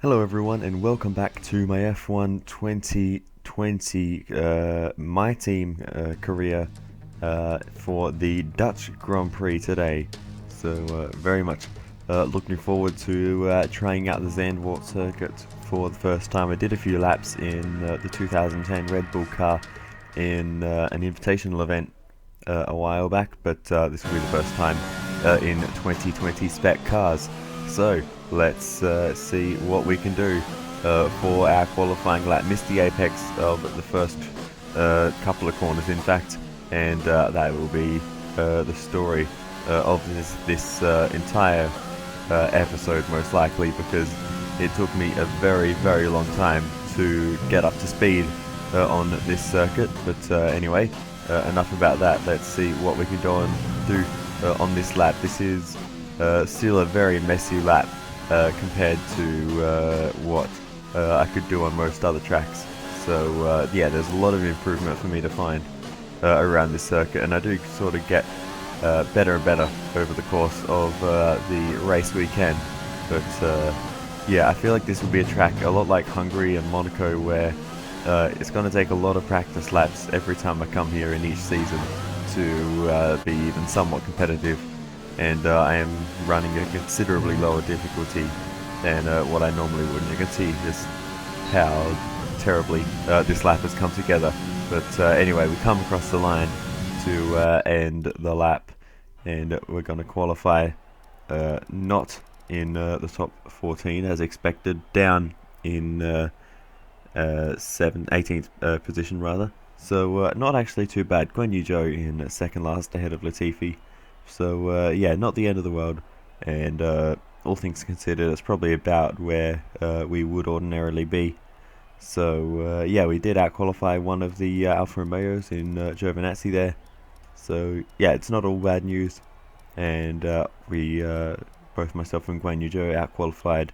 Hello everyone and welcome back to my F1 2020 my team career for the Dutch Grand Prix today. So very much looking forward to trying out the Zandvoort circuit for the first time. I did a few laps in the 2010 Red Bull car in an invitational event a while back, but this will be the first time in 2020 spec cars. So let's see what we can do for our qualifying lap. Missed the apex of the first couple of corners, in fact, and that will be the story of this entire episode, most likely, because it took me a very, very long time to get up to speed on this circuit. But anyway, enough about that. Let's see what we can do on this lap. This is still a very messy lap compared to what I could do on most other tracks. So yeah, there's a lot of improvement for me to find around this circuit, and I do sort of get better and better over the course of the race weekend. But yeah, I feel like this will be a track a lot like Hungary and Monaco, where it's going to take a lot of practice laps every time I come here in each season to be even somewhat competitive. And I am running a considerably lower difficulty than what I normally would. And you can see just how terribly this lap has come together. But anyway, we come across the line to end the lap, and we're going to qualify not in the top 14 as expected, down in 18th position rather. So not actually too bad. Guan Yu Zhou in second last ahead of Latifi. So yeah, not the end of the world, and all things considered, it's probably about where we would ordinarily be. So yeah, we did out-qualify one of the Alfa Romeos in Giovinazzi there. So yeah, it's not all bad news, and we both myself and Guan Yu Zhou out-qualified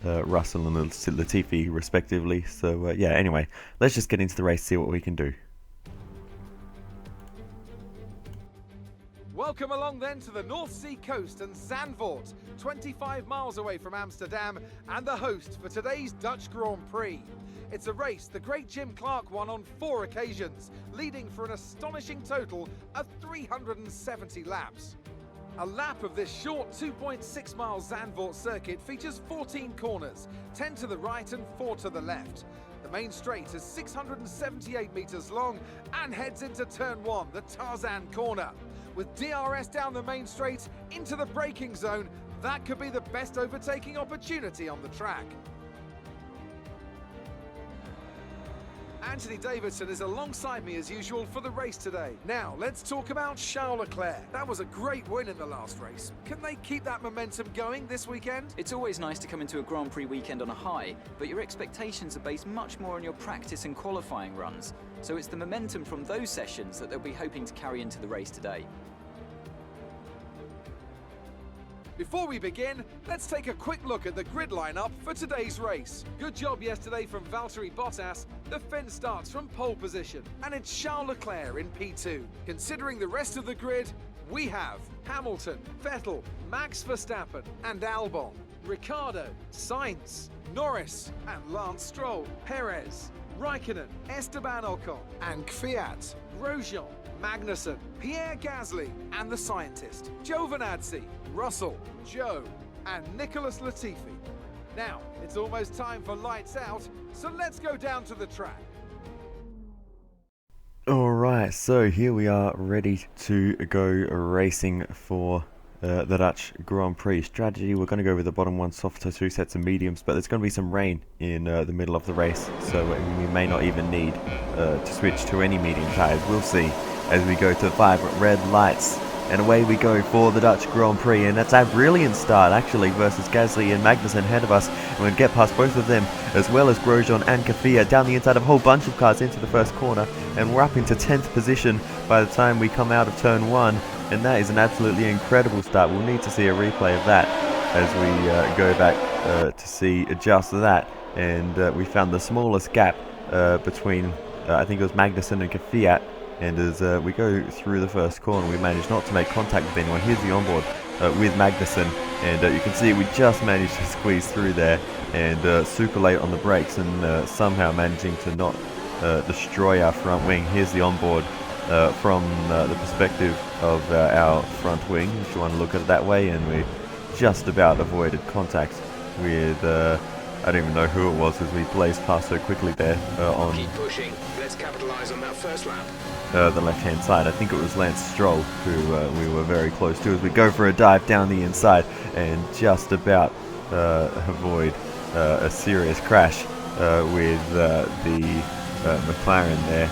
Russell and Latifi respectively. So yeah, anyway, let's just get into the race, see what we can do. Welcome along then to the North Sea coast and Zandvoort, 25 miles away from Amsterdam, and the host for today's Dutch Grand Prix. It's a race the great Jim Clark won on 4 occasions, leading for an astonishing total of 370 laps. A lap of this short 2.6 mile Zandvoort circuit features 14 corners, 10 to the right and 4 to the left. The main straight is 678 metres long and heads into turn 1, the Tarzan corner. With DRS down the main straight into the braking zone, that could be the best overtaking opportunity on the track. Anthony Davidson is alongside me as usual for the race today. Now, let's talk about Charles Leclerc. That was a great win in the last race. Can they keep that momentum going this weekend? It's always nice to come into a Grand Prix weekend on a high, but your expectations are based much more on your practice and qualifying runs. So it's the momentum from those sessions that they'll be hoping to carry into the race today. Before we begin, let's take a quick look at the grid lineup for today's race. Good job yesterday from Valtteri Bottas. The Finn starts from pole position, and it's Charles Leclerc in P2. Considering the rest of the grid, we have Hamilton, Vettel, Max Verstappen and Albon, Ricciardo, Sainz, Norris and Lance Stroll, Perez, Raikkonen, Esteban Ocon and Kvyat, Grosjean, Magnussen, Pierre Gasly and the scientist, Giovinazzi, Russell, Joe and Nicholas Latifi. Now, it's almost time for lights out, so let's go down to the track. Alright, so here we are ready to go racing for the Dutch Grand Prix. Strategy, we're going to go with the bottom one softer, 2 sets of mediums, but there's going to be some rain in the middle of the race, so we may not even need to switch to any medium tyres. We'll see as we go to vibrant red lights. And away we go for the Dutch Grand Prix, and that's our brilliant start actually versus Gasly and Magnussen ahead of us. And we'll get past both of them, as well as Grosjean and Kvyat down the inside of a whole bunch of cars into the first corner, and we're up into 10th position by the time we come out of turn 1, and that is an absolutely incredible start. We'll need to see a replay of that as we go back to see just that, and we found the smallest gap between I think it was Magnussen and Kvyat. And as we go through the first corner, we manage not to make contact with anyone. Here's the onboard with Magnussen, and you can see we just managed to squeeze through there, and super late on the brakes, and somehow managing to not destroy our front wing. Here's the onboard from the perspective of our front wing, if you want to look at it that way, and we just about avoided contact with I don't even know who it was, because we blazed past so quickly there on Keep pushing. Let's capitalize on that first lap. the left-hand side. I think it was Lance Stroll who we were very close to as we go for a dive down the inside and just about avoid a serious crash with the McLaren there.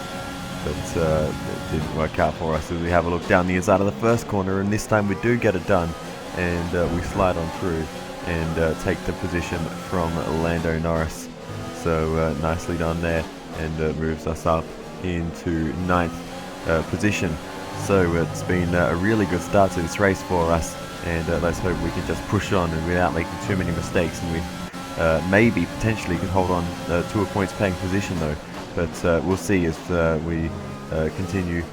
But it didn't work out for us as we have a look down the inside of the first corner, and this time we do get it done, and we slide on through and take the position from Lando Norris. So nicely done there, and moves us up into 9th position. So it's been a really good start to this race for us, and let's hope we can just push on and without making too many mistakes, and we maybe potentially could hold on to a points paying position though. But we'll see as we continue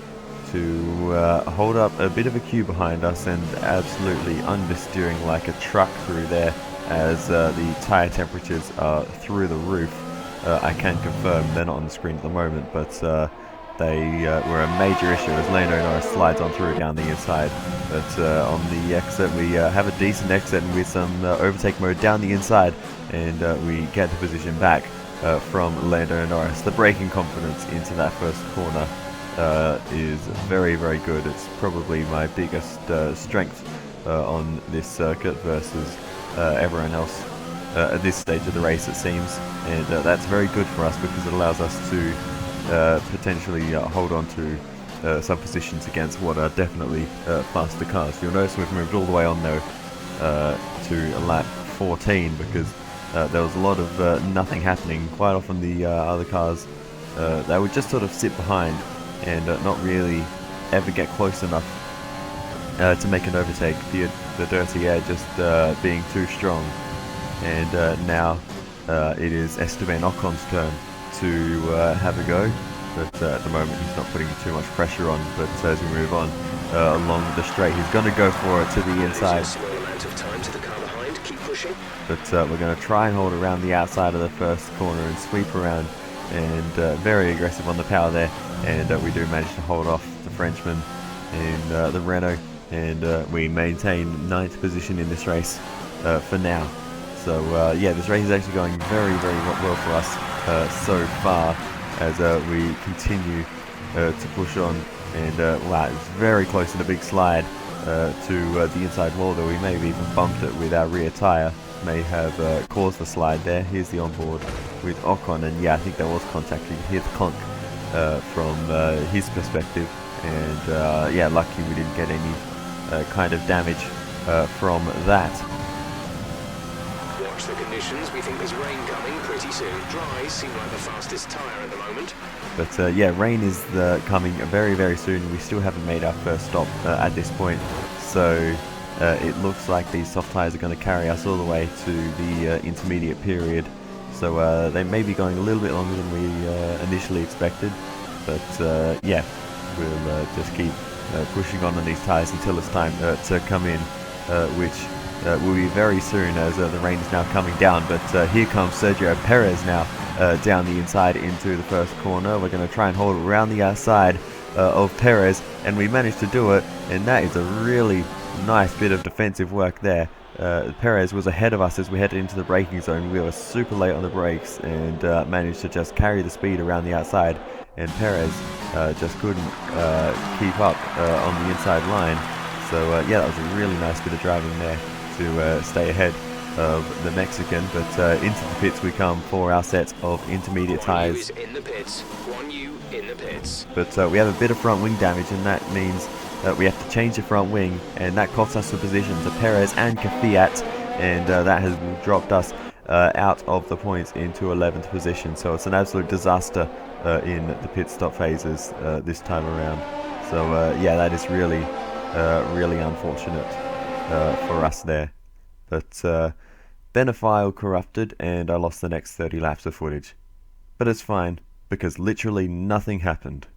to hold up a bit of a queue behind us and absolutely understeering like a truck through there as the tyre temperatures are through the roof. I can confirm they're not on the screen at the moment, but they were a major issue as Lando Norris slides on through down the inside. But on the exit we have a decent exit and with some overtake mode down the inside, and we get the position back from Lando Norris. The braking confidence into that first corner is very, very good. It's probably my biggest strength on this circuit versus everyone else at this stage of the race, it seems, and that's very good for us because it allows us to potentially hold on to some positions against what are definitely faster cars. You'll notice we've moved all the way on though to lap 14 because there was a lot of nothing happening. Quite often the other cars, they would just sort of sit behind and not really ever get close enough to make an overtake. The dirty air just being too strong. And now it is Esteban Ocon's turn to have a go. But at the moment he's not putting too much pressure on. But as we move on along the straight, he's going to go for it to the inside. But we're going to try and hold around the outside of the first corner and sweep around, and very aggressive on the power there, and we do manage to hold off the Frenchman in the Renault, and we maintain 9th position in this race for now. So yeah, this race is actually going very, very well for us so far as we continue to push on, and wow, it's very close in a big slide to the inside wall, though we may have even bumped it with our rear tyre. May have caused the slide there. Here's the onboard with Ocon, and yeah, I think there was contact. You can hear the clunk from his perspective, and yeah, lucky we didn't get any kind of damage from that. Watch the conditions. We think there's rain coming pretty soon. Dries seem like the fastest tyre at the moment. But yeah, rain is coming very, very soon. We still haven't made our first stop at this point, so it looks like these soft tyres are going to carry us all the way to the intermediate period. So they may be going a little bit longer than we initially expected, but yeah, we'll just keep pushing on these tyres until it's time to come in, which will be very soon as the rain is now coming down. But here comes Sergio Perez now down the inside into the first corner. We're going to try and hold it around the outside of Perez, and we managed to do it, and that is a really nice bit of defensive work there. Perez was ahead of us as we headed into the braking zone. We were super late on the brakes and managed to just carry the speed around the outside, and Perez just couldn't keep up on the inside line. So yeah, that was a really nice bit of driving there to stay ahead of the Mexican. But into the pits we come for our set of intermediate tyres. But we have a bit of front wing damage, and that means we have to change the front wing, and that costs us the position to Perez and Kvyat, and that has dropped us out of the points into 11th position. So it's an absolute disaster in the pit stop phases this time around. So yeah, that is really really unfortunate for us there. But then a file corrupted and I lost the next 30 laps of footage. But it's fine, because literally nothing happened.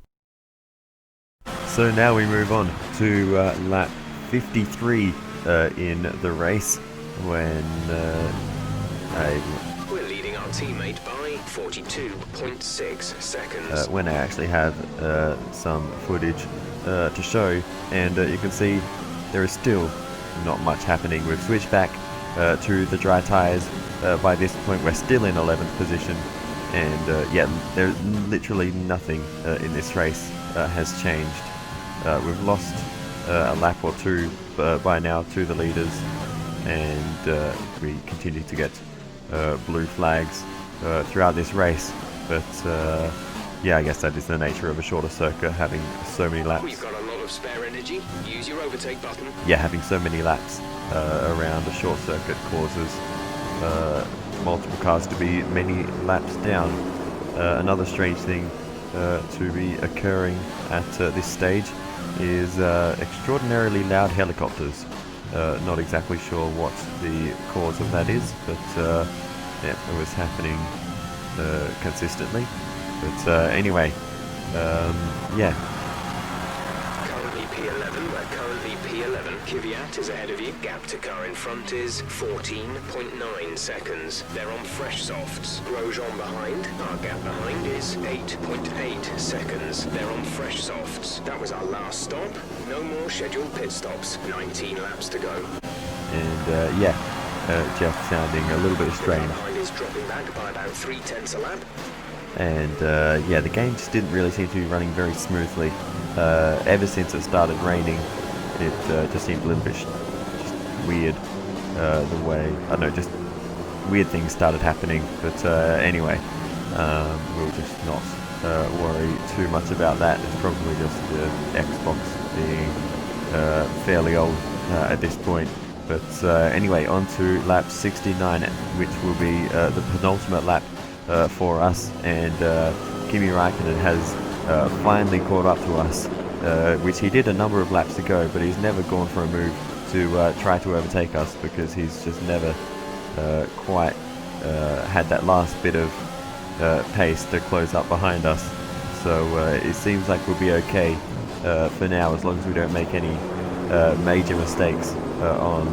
So now we move on to lap 53 in the race when We're leading our teammate by 42.6 seconds. when I actually have some footage to show, and you can see there is still not much happening. We've switched back to the dry tyres. By this point we're still in 11th position, and yeah, there's literally nothing in this race has changed. We've lost a lap or two by now to the leaders, and we continue to get blue flags throughout this race, but yeah, I guess that is the nature of a shorter circuit, having so many laps. We've got a lot of spare energy. Use your overtake button. Yeah, having so many laps around a short circuit causes multiple cars to be many laps down. Another strange thing to be occurring at this stage is extraordinarily loud helicopters. Not exactly sure what the cause of that is, but yeah, it was happening consistently. But anyway, yeah. Currently P11, we're currently P11. Kvyat is ahead of you. Gap to car in front is 14.9 seconds. They're on fresh softs. Grosjean behind. Our gap behind is 8.8 seconds. They're on fresh softs. That was our last stop. No more scheduled pit stops. 19 laps to go. And yeah, Jeff sounding a little bit strange. Behind is dropping back by about 3/10 a lap. And yeah, the game just didn't really seem to be running very smoothly. Ever since it started raining, it just seemed a little bit just weird. The way, I don't know, just weird things started happening. But anyway, we'll just not worry too much about that. It's probably just the Xbox being fairly old at this point. But anyway, on to lap 69, which will be the penultimate lap for us, and Kimi RAIKKONEN has finally caught up to us, which he did a number of laps ago, but he's never gone for a move to try to overtake us, because he's just never quite had that last bit of pace to close up behind us. So it seems like we'll be okay for now, as long as we don't make any major mistakes on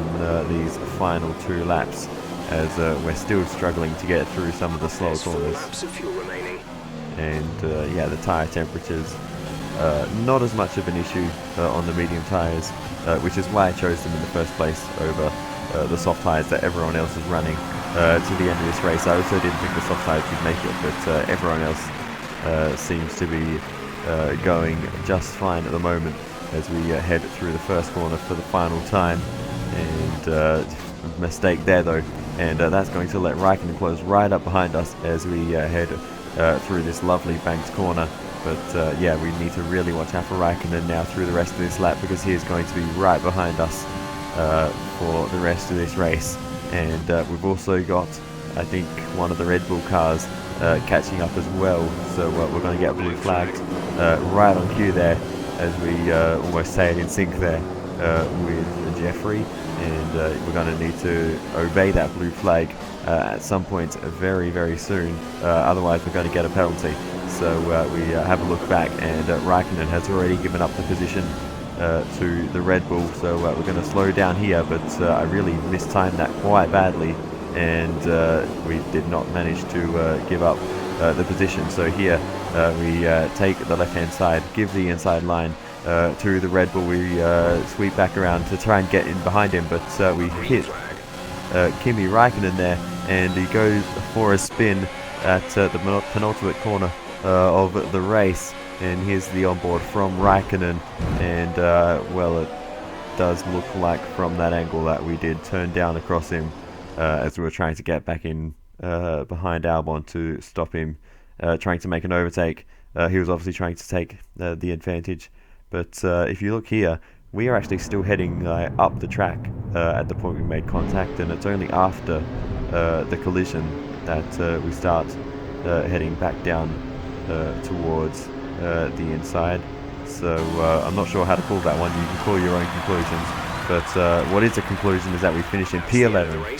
these final 2 laps, as we're still struggling to get through some of the slower corners. Laps of fuel remaining. And yeah, the tyre temperatures not as much of an issue on the medium tyres, which is why I chose them in the first place over the soft tyres that everyone else is running to the end of this race. I also didn't think the soft tyres would make it, but everyone else seems to be going just fine at the moment as we head through the first corner for the final time. And mistake there though, and that's going to let Raikkonen close right up behind us as we head through this lovely banked corner. But yeah, we need to really watch out for Raikkonen now through the rest of this lap, because he is going to be right behind us for the rest of this race. And we've also got, I think, one of the Red Bull cars catching up as well, so we're going to get blue flagged right on cue there, as we almost say it in sync there with Jeffrey, and we're going to need to obey that blue flag at some point very, very soon, otherwise we're going to get a penalty. So we have a look back, and Raikkonen has already given up the position to the Red Bull, so we're going to slow down here, but I really mistimed that quite badly, and we did not manage to give up the position. So here we take the left hand side, give the inside line to the Red Bull. We sweep back around to try and get in behind him, but we hit Kimi RAIKKONEN there, and he goes for a spin at the penultimate corner of the race. And here's the onboard from Raikkonen, and well, it does look like from that angle that we did turn down across him as we were trying to get back in behind Albon to stop him trying to make an overtake. He was obviously trying to take the advantage, but if you look here, we are actually still heading up the track at the point we made contact, and it's only after the collision that we start heading back down towards the inside. So I'm not sure how to call that one. You can call your own conclusions, but what is a conclusion is that we finish in P11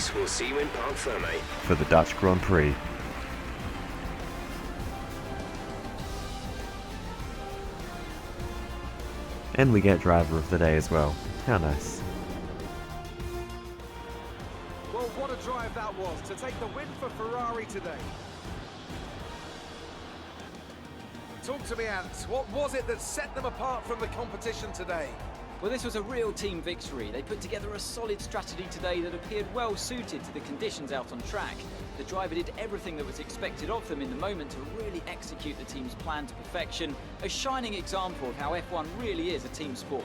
for the Dutch Grand Prix. And we get driver of the day as well. How nice. to take the win for Ferrari today. Talk to me, Ant. What was it that set them apart from the competition today? Well, this was a real team victory. They put together a solid strategy today that appeared well suited to the conditions out on track. The driver did everything that was expected of them in the moment to really execute the team's plan to perfection. A shining example of how F1 really is a team sport.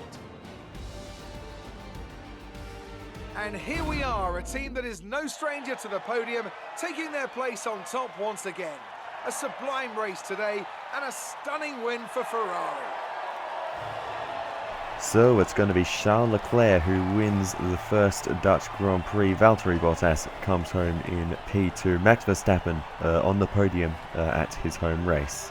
And here we are, a team that is no stranger to the podium, taking their place on top once again. A sublime race today and a stunning win for Ferrari. So it's going to be Charles Leclerc who wins the first Dutch Grand Prix. Valtteri Bottas comes home in P2. Max Verstappen on the podium at his home race.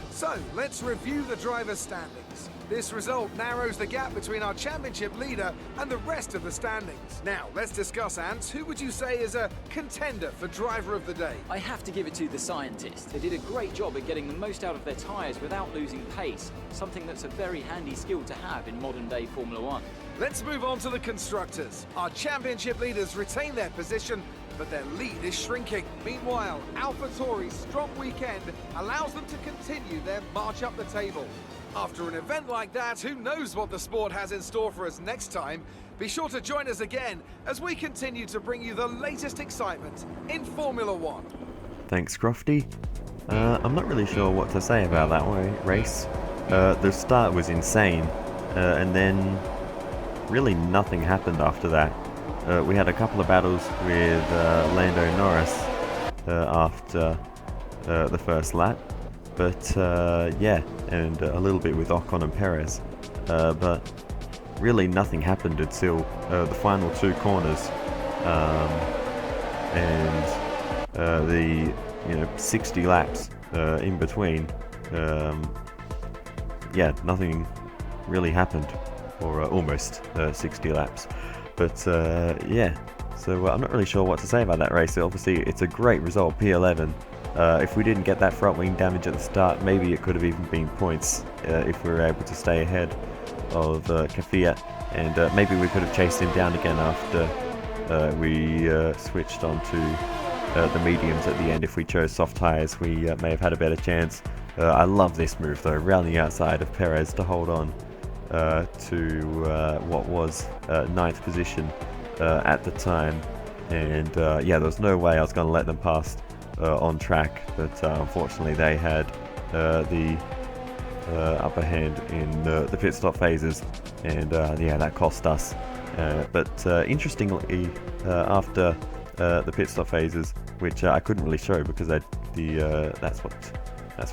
So, let's review the drivers' standings. This result narrows the gap between our championship leader and the rest of the standings. Now, let's discuss, Ants. Who would you say is a contender for driver of the day? I have to give it to the scientists. They did a great job at getting the most out of their tyres without losing pace, something that's a very handy skill to have in modern-day Formula One. Let's move on to the constructors. Our championship leaders retain their position, but their lead is shrinking. Meanwhile, AlphaTauri's strong weekend allows them to continue their march up the table. After an event like that, who knows what the sport has in store for us next time? Be sure to join us again as we continue to bring you the latest excitement in Formula One. Thanks, Crofty. I'm not really sure what to say about that race. The start was insane, and then really nothing happened after that. We had a couple of battles with Lando Norris after the first lap, but yeah, and a little bit with Ocon and Perez, but really nothing happened until the final two corners, and the 60 laps in between. Yeah, nothing really happened, or almost 60 laps. But yeah, so I'm not really sure what to say about that race. Obviously, it's a great result, P11. If we didn't get that front wing damage at the start, maybe it could have even been points if we were able to stay ahead of Kvyat, and maybe we could have chased him down again after we switched onto the mediums at the end. If we chose soft tyres, we may have had a better chance. I love this move though, around the outside of Perez to hold on to what was 9th position at the time, and yeah, there was no way I was going to let them pass on track, but unfortunately they had the upper hand in the pit stop phases, and yeah, that cost us. But interestingly, after the pit stop phases, which I couldn't really show because that's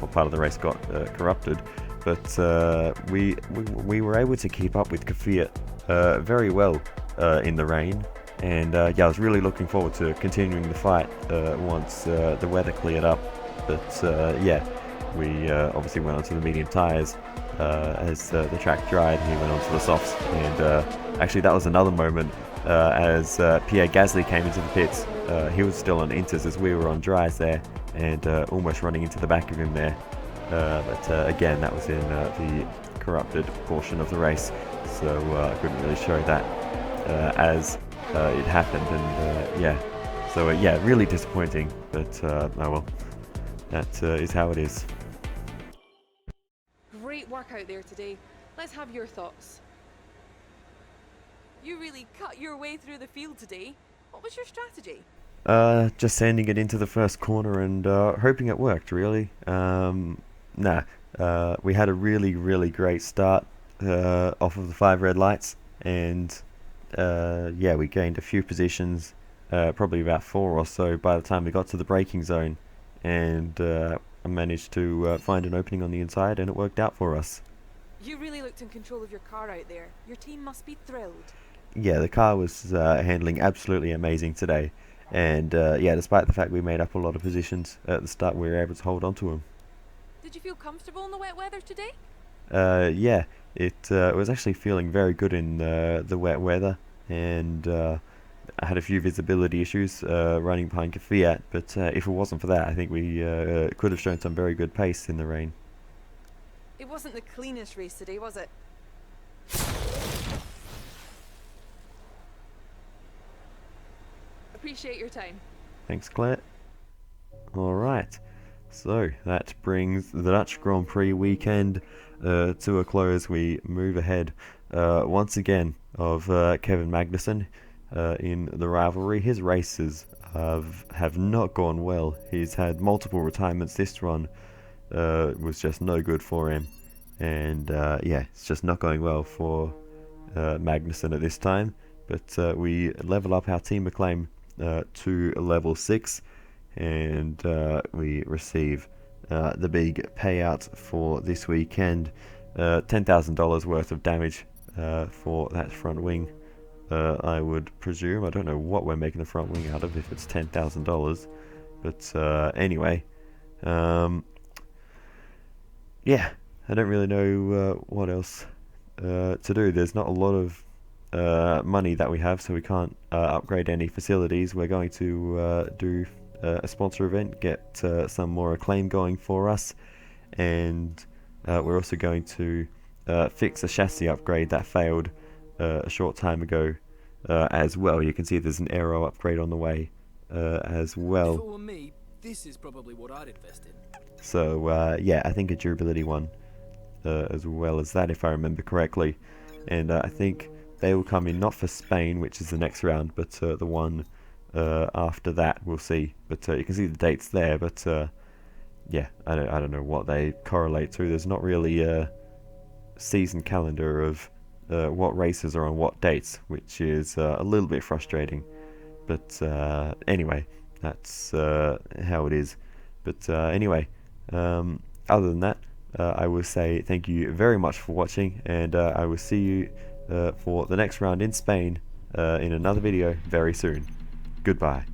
what part of the race got corrupted, but we were able to keep up with Kvyat very well in the rain, and yeah, I was really looking forward to continuing the fight once the weather cleared up. But yeah, we obviously went onto the medium tyres as the track dried. He went onto the softs, and actually that was another moment as Pierre Gasly came into the pits. He was still on Inters as we were on dries there, and almost running into the back of him there. But again, that was in the corrupted portion of the race, so I couldn't really show that as it happened, and yeah, so yeah, really disappointing, but oh well, that is how it is. Great work out there today. Let's have your thoughts. You really cut your way through the field today. What was your strategy? Just sending it into the first corner and hoping it worked, really. We had a really great start off of the 5 red lights, and yeah, we gained a few positions, probably about 4 or so by the time we got to the braking zone, and I managed to find an opening on the inside, and it worked out for us. You really looked in control of your car out there. Your team must be thrilled. Yeah, the car was handling absolutely amazing today, and yeah, despite the fact we made up a lot of positions at the start, we were able to hold on to them. Did you feel comfortable in the wet weather today? Yeah, it was actually feeling very good in the wet weather, and I had a few visibility issues running behind Kvyat, but if it wasn't for that, I think we could have shown some very good pace in the rain. It wasn't the cleanest race today, was it? Appreciate your time. Thanks, Claire. Alright, so that brings the Dutch Grand Prix weekend to a close. We move ahead once again of Kevin Magnussen in the rivalry. His races have not gone well. He's had multiple retirements. This one was just no good for him, and yeah, it's just not going well for Magnussen at this time. But we level up our team acclaim to level 6, and we receive the big payout for this weekend, $10,000 worth of damage for that front wing. I would presume. I don't know what we're making the front wing out of if it's $10,000, but anyway, yeah, I don't really know what else to do. There's not a lot of money that we have, so we can't upgrade any facilities. We're going to do a sponsor event, get some more acclaim going for us, and we're also going to fix a chassis upgrade that failed a short time ago as well. You can see there's an aero upgrade on the way as well. If it were me, this is probably what I'd invest in. So yeah, I think a durability one as well as that, if I remember correctly. And I think they will come in not for Spain, which is the next round, but the one after that, we'll see. But you can see the dates there, but yeah, I don't know what they correlate to. There's not really a season calendar of what races are on what dates, which is a little bit frustrating. But anyway, that's how it is. But anyway, other than that, I will say thank you very much for watching, and I will see you for the next round in Spain in another video very soon. Goodbye.